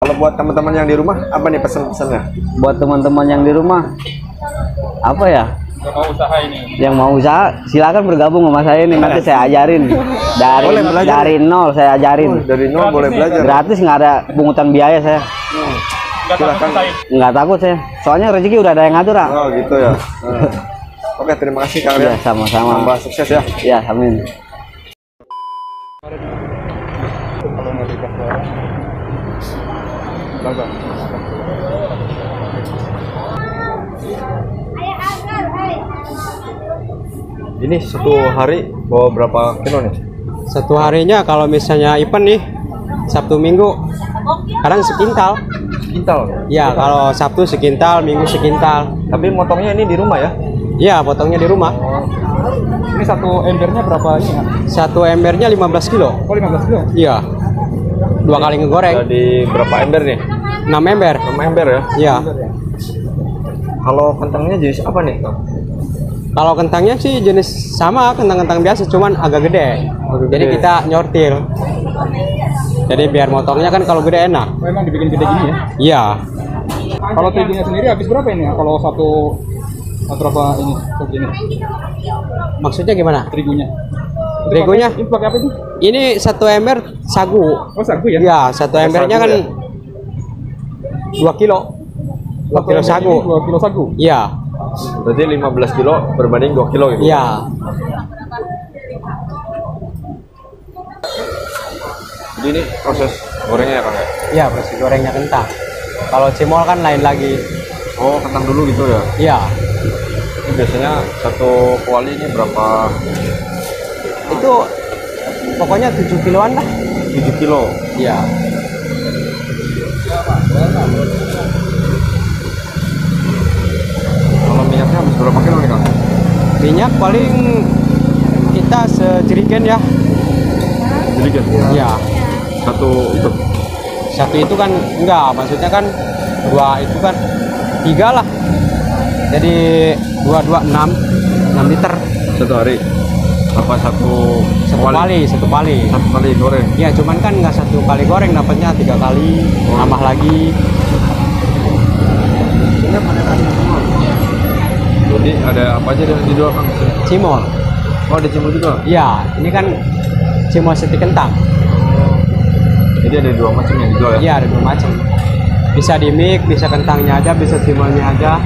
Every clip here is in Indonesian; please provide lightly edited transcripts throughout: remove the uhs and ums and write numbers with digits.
Kalau buat teman-teman yang di rumah, apa nih pesan-pesannya? Buat teman-teman yang di rumah, apa ya? Yang mau usaha ini. Yang mau usaha, silakan bergabung sama saya nih. Nanti saya ajarin dari nol, saya ajarin. Dari nol boleh belajar. Gratis, nggak ada pungutan biaya saya. Silakan. Nggak takut saya. Soalnya rezeki udah ada yang ngatur. Oh gitu ya. Oke, terima kasih Kang Rian. Ya, sama-sama. Tambah sukses ya. Ya, amin. Kalau mau dikasih orang. Ini satu hari bawa berapa kilo nih? Satu harinya kalau misalnya event nih Sabtu Minggu kadang sekintal. Kintal. Ya kalau Sabtu sekintal, Minggu sekintal. Tapi motongnya ini di rumah ya? Iya, potongnya di rumah. Ini satu embernya berapa ini ya? Satu embernya 15 kilo. Oh 15 kilo. Iya. 2 kali ngegoreng. Jadi berapa ember nih? 6 ember. 6 ember ya? Iya. Kalau kentangnya jenis apa nih? Kalau kentangnya sih jenis sama kentang-kentang biasa, cuman agak gede. Jadi kita nyortil. Jadi biar motongnya kan kalau gede enak. Oh, emang dibikin gede gini ya? Iya. Kalau teriginya sendiri habis berapa ini ya? Kalau satu berapa ini segini? Maksudnya gimana? Terigunya. Terigunya? Ini pakai apa sih? Ini satu ember sagu. Oh sagu ya? Iya, satu embernya sagu kan ya? 2 kilo. 2 kilo sagu. 2 kilo sagu. Iya. Berarti 15 kilo berbanding 2 kilo gitu? Iya. Jadi ini proses gorengnya ya Kang ya? Iya, proses gorengnya kentang. Kalau cimol kan lain lagi. Oh, kentang dulu gitu ya? Iya. Ini biasanya satu kuali ini berapa? Itu pokoknya 7 kiloan lah. 7 kilo. Iya. Kalau minyaknya habis berapa kilo nih Kang? Minyak paling kita sejerigen ya. Jadi kan? Iya. Satu itu. Satu itu kan enggak, maksudnya kan 2 itu kan 3 lah. Jadi 6 liter. Satu hari? Apa satu Satu kali. Satu kali goreng? Ya cuman kan nggak satu kali goreng, dapatnya 3 kali, tambah lagi. Jadi ada apa aja yang dijual Kang? Cimol. Oh, ada cimol juga? Iya, ini kan cimol seti kentang. Jadi ada 2 macam yang dijual ya? Iya, ada 2 macam. Bisa di mix, bisa kentangnya aja, bisa cimolnya aja.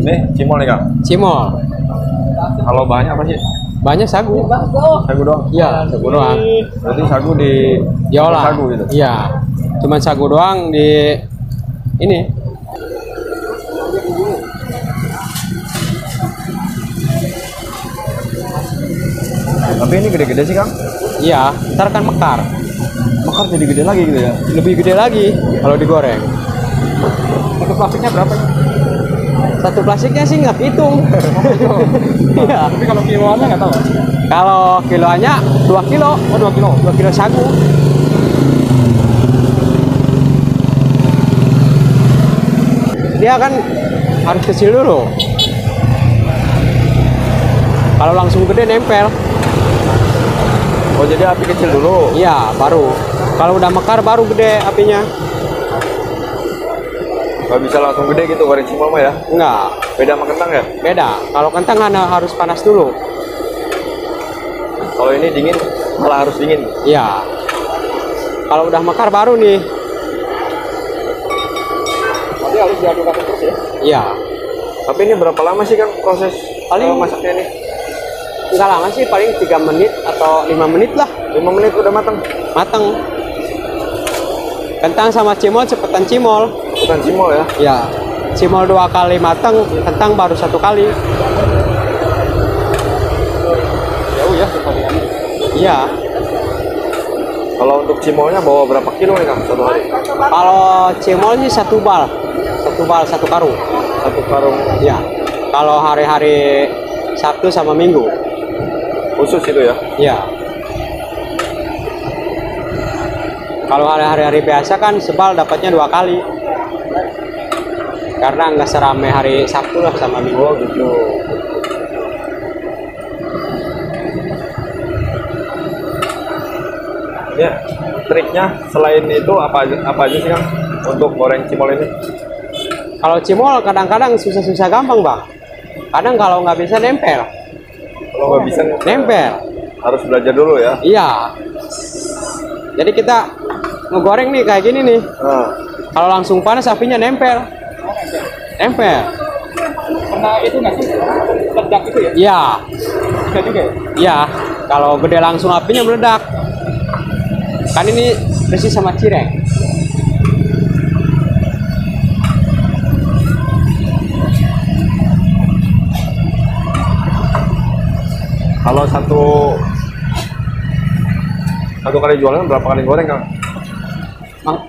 Ini cimol nih Kang? Cimol. Kalau bahannya apa sih? Banyak sagu. Sagu doang? Iya, sagu doang. Berarti sagu Diolah. sagu gitu? Iya. Cuman sagu doang di ini. Tapi ini gede-gede sih Kang? Iya, ntar kan mekar. Mekar jadi gede lagi gitu ya? Lebih gede lagi kalau digoreng. Satu plastiknya berapa? Satu plastiknya sih nggak hitung. Iya. Tapi kalau kiloannya nggak tahu. Kalau kiloannya 2 kilo. Oh 2 kilo. 2 kilo sagu. Dia kan harus kecil dulu. Kalau langsung gede nempel. Oh, jadi api kecil dulu? Iya, baru. Kalau udah mekar baru gede apinya. Gak bisa langsung gede gitu goreng cimol mah ya? Enggak, Beda sama kentang ya? beda. Kalau kentang harus panas dulu. Kalau ini dingin, malah harus dingin? Iya. Kalau udah mekar baru nih. Jadi harus diaduk-aduk terus ya? Iya. Tapi ini berapa lama sih Kang proses Paling- masaknya ini? Enggak lama sih, paling 3 menit atau 5 menit lah. 5 menit udah matang? Mateng. Kentang sama cimol cepetan cimol. Bukan cimol ya? Ya, cimol 2 kali mateng, kentang baru 1 kali. Jauh ya sekalian. Iya. Kalau untuk cimolnya bawa berapa kilo nih Kang satu hari? Kalau cimol sih 1 bal. 1 karung. 1 karung Ya. Kalau hari-hari Sabtu sama Minggu. khusus itu ya? Iya. Kalau hari-hari biasa kan sebal dapatnya 2 kali. Karena nggak serame hari Sabtu lah sama Minggu. Oh gitu. Ya, triknya selain itu apa aja sih Kang untuk goreng cimol ini? Kalau cimol kadang-kadang susah-susah gampang bang. Kadang kalau nggak bisa nempel. Kalau nggak bisa Nempel. harus belajar dulu ya. Iya. Jadi kita ngegoreng nih kayak gini nih. Nah, Kalau langsung panas apinya nempel. Nempel. Karena itu nggak sih ledak itu ya? Iya. Bisa juga ya? Iya. Kalau gede langsung apinya meledak. Kan ini bersih sama cireng. kalau satu kali jualan berapa kali goreng Kang?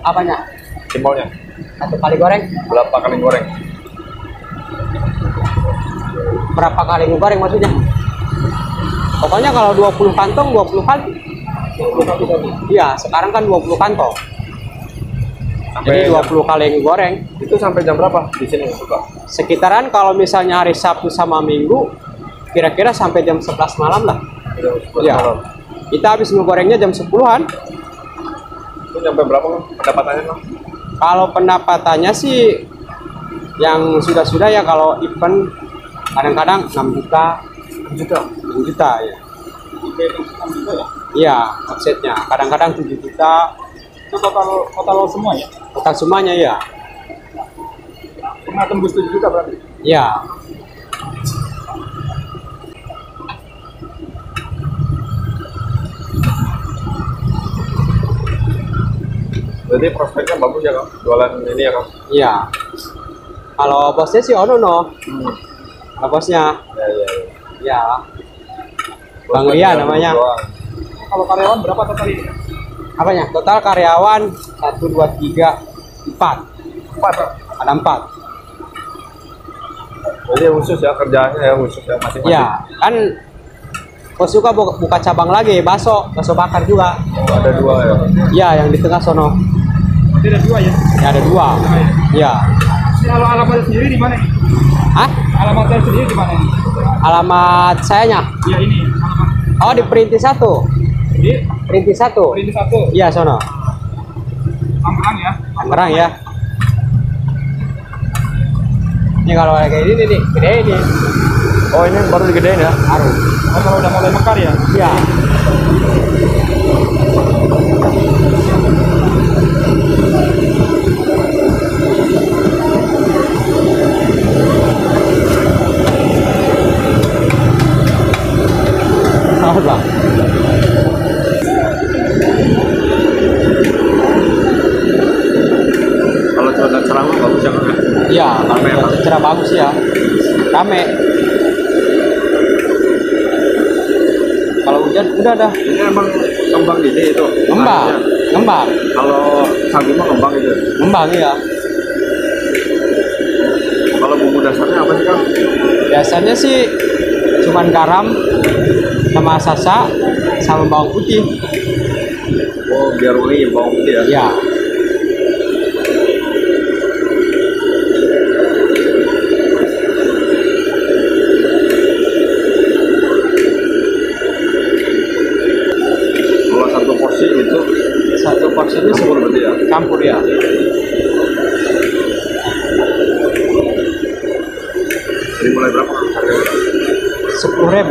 Apanya? Cimolnya 1 kali goreng? berapa kali goreng? Berapa kali ngegoreng maksudnya? Pokoknya kalau 20 kantong 20 kali. Iya, sekarang kan 20 kantong. Jadi 20 kali ngegoreng. Itu sampai jam berapa di sini buka? Sekitaran kalau misalnya hari Sabtu sama Minggu, kira-kira sampai jam 11 malam lah. Jam 11 Iya. malam. Kita habis ngegorengnya jam 10-an. Itu nyampe berapa Kang pendapatannya Kang? Kalau pendapatannya sih yang sudah-sudah ya, kalau event kadang-kadang 6 juta, 6 juta ya. Iya, offsetnya. Kadang-kadang 7 juta. Itu total semua ya? Total semuanya ya. Pernah tembus 7 juta berarti? Iya. Jadi prospeknya bagus ya Kang, jualan ini ya Kang? Iya. Kalau bosnya sih ono no. Kalau bosnya, Ya, ya, ya. ya. Bang Ria namanya. Kalau karyawan berapa total ini? Apanya? Total karyawan 1, 2, 3, 4. 4. Ada 4. Jadi khusus ya kerjaannya ya khusus ya masing-masing. Iya, kan kau suka buka cabang lagi, bakso bakar juga. Oh, ada 2 ya. Iya, yang di tengah sono. Berarti ada 2 ya? Ya, ada 2. Iya. Kalau alamatnya sendiri di mana? Hah? Alamatnya sendiri di mana? Alamat sayanya? Ya ini, alamat. Oh, di Perintis 1. Di Perintis 1. Perintis 1. Iya, sono. Tangerang ya? Tangerang ya. Ini kalau kayak gini nih, gede ini. Oh, ini baru digedein ya? Harum. Oh, kalau udah mulai mekar ya? Iya. Selamat bang. Kalau cuaca cerah mah bagus ya Kang ya? Iya, Rame ya, Bang? cerah bagus ya. Rame. Kalau hujan udah dah. Ini emang kembang gini itu? Ngembang. Akhirnya. Ngembang. Kalau sagu mah kembang itu. Ngembang ya. Kalau bumbu dasarnya apa sih Kang? Biasanya sih cuman garam sama sasa sama bawang putih. Oh, biar wangi bawang putih ya? Ya. Kalau satu porsi itu Satu porsinya campur berarti ya? campur ya. Jadi mulai berapa Kang? 10.000.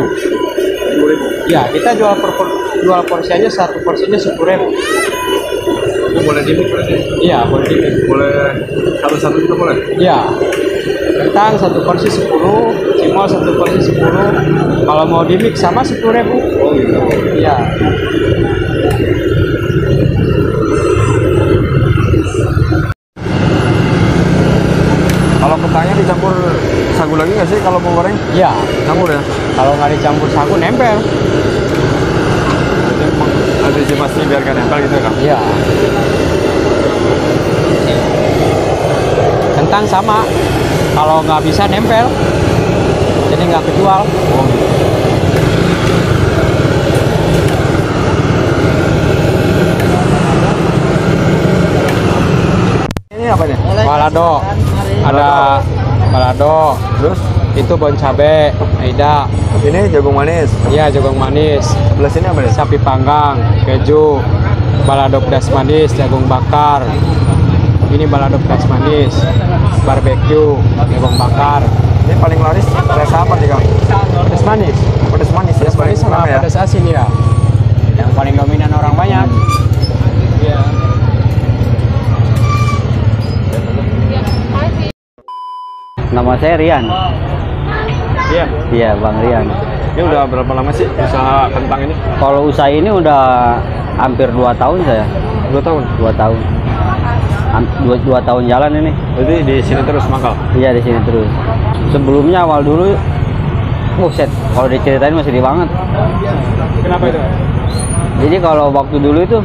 10.000. Ya, kita jual jual porsinya, satu porsinya 10.000. Itu boleh dimik berarti? Iya, boleh di. Boleh satu-satu juga boleh? Iya. Kentang satu porsi 10, cimol satu porsi 10. Kalau mau di mix sama 10.000. Oh gitu. Iya. Kalau kentangnya dicampur sagu lagi nggak sih kalau mau goreng? Iya. Campur ya? Kalau nggak dicampur sagu nempel. Jadi antisipasinya biar nggak nempel gitu ya Kang? Iya. Kentang sama. Kalau nggak bisa nempel, jadi nggak kejual. Oh gitu. Ini apa nih? Balado. Ada balado. Terus Itu bon cabe, aida. ini jagung manis. Iya, jagung manis. Sebelah sini apa nih? Sapi panggang, keju, balado pedas manis, jagung bakar. Ini balado pedas manis, barbeque, jagung bakar. Ini paling laris rasa apa nih Kang? Pedas manis. Pedas manis ya, Pedas manis sama ya. pedas asin ya. Yang paling dominan orang banyak. Iya. Nama saya Rian. Iya. Iya, Bang Rian. Ini udah berapa lama sih usaha kentang ini? Kalau usaha ini udah hampir 2 tahun saya. 2 tahun. 2 tahun. 2 tahun jalan ini. Berarti di sini terus mangkal. Iya, di sini terus. Sebelumnya awal dulu, buset, kalau diceritain masih di banget. Kenapa itu? Jadi kalau waktu dulu itu,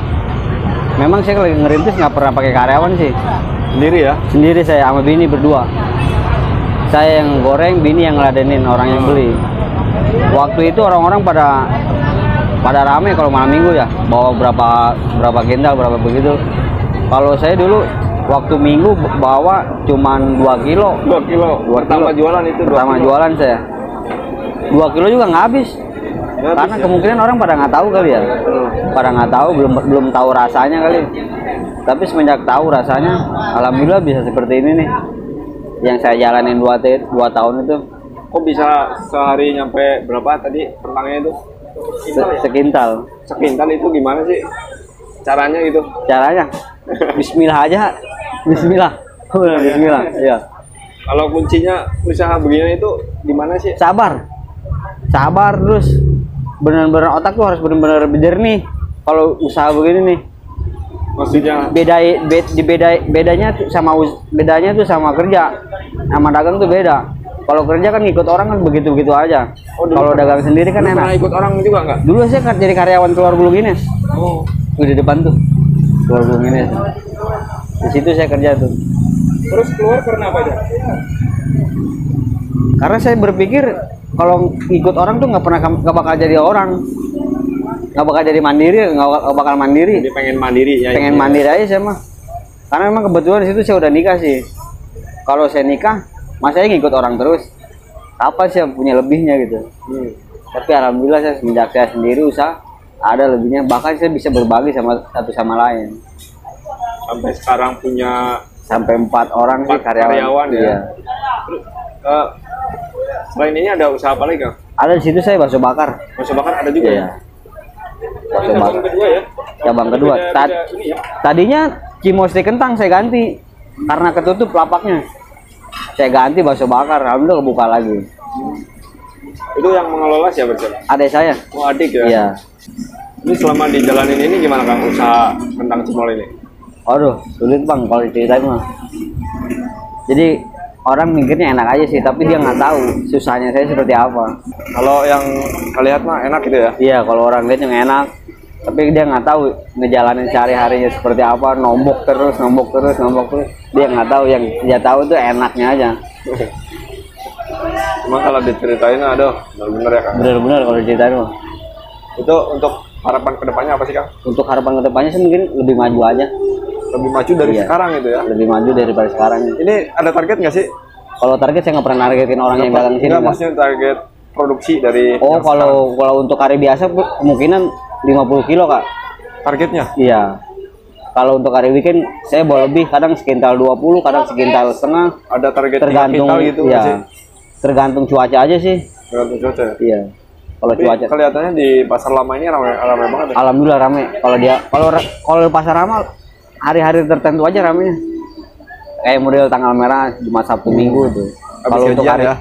memang saya lagi ngerintis nggak pernah pakai karyawan sih. Sendiri ya? Sendiri saya sama bini berdua. Saya yang goreng, bini yang ngeladenin orang yang beli. Waktu itu orang-orang pada rame kalau malam minggu ya, bawa berapa kintal, berapa begitu. Kalau saya dulu waktu minggu bawa cuman 2 kilo. 2 kilo. Pertama jualan itu 2 Pertama kilo. jualan saya. 2 kilo juga nggak habis. Nggak Karena habis ya? kemungkinan orang pada nggak tahu kali ya. Pada nggak tahu, belum tahu rasanya kali. Tapi semenjak tahu rasanya, alhamdulillah bisa seperti ini nih. Yang saya jalanin 2 tahun itu. Kok bisa sehari nyampe berapa tadi kentangnya itu? Sekintal. Sekintal itu gimana sih? Caranya gitu? Caranya Bismillah aja. Bismillah. Bismillah. Iya. Kalau kuncinya usaha begini itu gimana sih? Sabar. Sabar terus. Benar-benar otak tuh harus benar-benar jernih. Kalau usaha begini nih. Maksudnya Bedanya tuh sama kerja. Sama dagang tuh beda. Kalau kerja kan ngikut orang kan begitu-begitu aja. Kalau dagang sendiri kan pernah enak. ikut orang juga nggak? Dulu saya kan jadi karyawan Keluar Bulu Guinness. Oh. Tuh di depan tuh. Keluar Bulu Guinness. Di situ saya kerja tuh. Terus keluar karena apa aja? Karena saya berpikir kalau ikut orang tuh nggak bakal jadi orang, nggak bakal jadi mandiri, nggak bakal mandiri. Jadi pengen mandiri ya? Pengen mandiri aja saya mah. Karena memang kebetulan di situ saya udah nikah sih. Kalau saya nikah, masa saya ngikut orang terus. Apa sih yang punya lebihnya gitu? Tapi alhamdulillah saya semenjak saya sendiri usaha ada lebihnya. Bahkan saya bisa berbagi sama satu sama lain. Sampai sekarang punya Sampai 4 orang sih 4 karyawan ya? Iya. Selain ini ada usaha apa lagi Kang? Ada di situ saya bakso bakar. Bakso bakar ada juga Iya. ya? Bakso Cabang bakar. kedua ya? Cabang kedua. Beda ini ya? Tadinya Cimoste kentang saya ganti karena ketutup lapaknya. Saya ganti bakso bakar, alhamdulillah kebuka lagi. Itu yang mengelola siapa sih? Adik saya. Oh adik ya? Iya. Ini selama dijalanin ini gimana Kang usaha kentang cimol ini? Aduh, sulit Bang kalau diceritain mah. Jadi orang mikirnya enak aja sih, tapi dia nggak tahu susahnya saya seperti apa. Kalau yang lihat mah enak gitu ya? Iya, kalau orang lihat yang enak, tapi dia nggak tahu ngejalanin sehari-harinya seperti apa, nombok terus. Dia nggak tahu, yang dia tahu tuh enaknya aja. Cuma kalau diceritain aduh bener-bener ya Kang? Bener-bener kalau diceritain mah. Itu untuk harapan kedepannya apa sih Kang? Untuk harapan kedepannya sih mungkin lebih maju aja, Lebih maju dari Iya. sekarang gitu ya? lebih maju daripada sekarang. Ini ada target nggak sih? Kalau target saya nggak pernah nargetin orang yang dagang sini. Enggak, Nggak. maksudnya target produksi dari Oh, yang kalau untuk hari biasa kemungkinan 50 kilo Kak. sekarang. Targetnya? Iya. Kalau untuk hari weekend saya bawa lebih, kadang sekintal 20, kadang sekintal setengah. Ada target 3 Tergantung kintal gitu nggak ya. sih? Tergantung cuaca aja sih. Tergantung cuaca ya? Iya. Kalau Tapi cuaca kelihatannya di pasar lama ini ramai banget ya? alhamdulillah rame. Kalau di pasar Rama hari-hari tertentu aja ramenya. Kayak model tanggal merah, Jumat, Sabtu, Minggu tuh. Habis Kalau untuk gajian hari ya?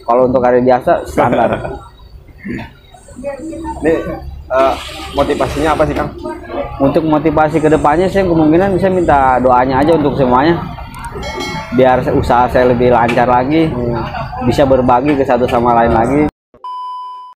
Kalau untuk hari biasa standar. Ini motivasinya apa sih Kang? Untuk motivasi kedepannya saya kemungkinan saya minta doanya aja untuk semuanya. Biar usaha saya lebih lancar lagi, bisa berbagi ke satu sama lain lagi.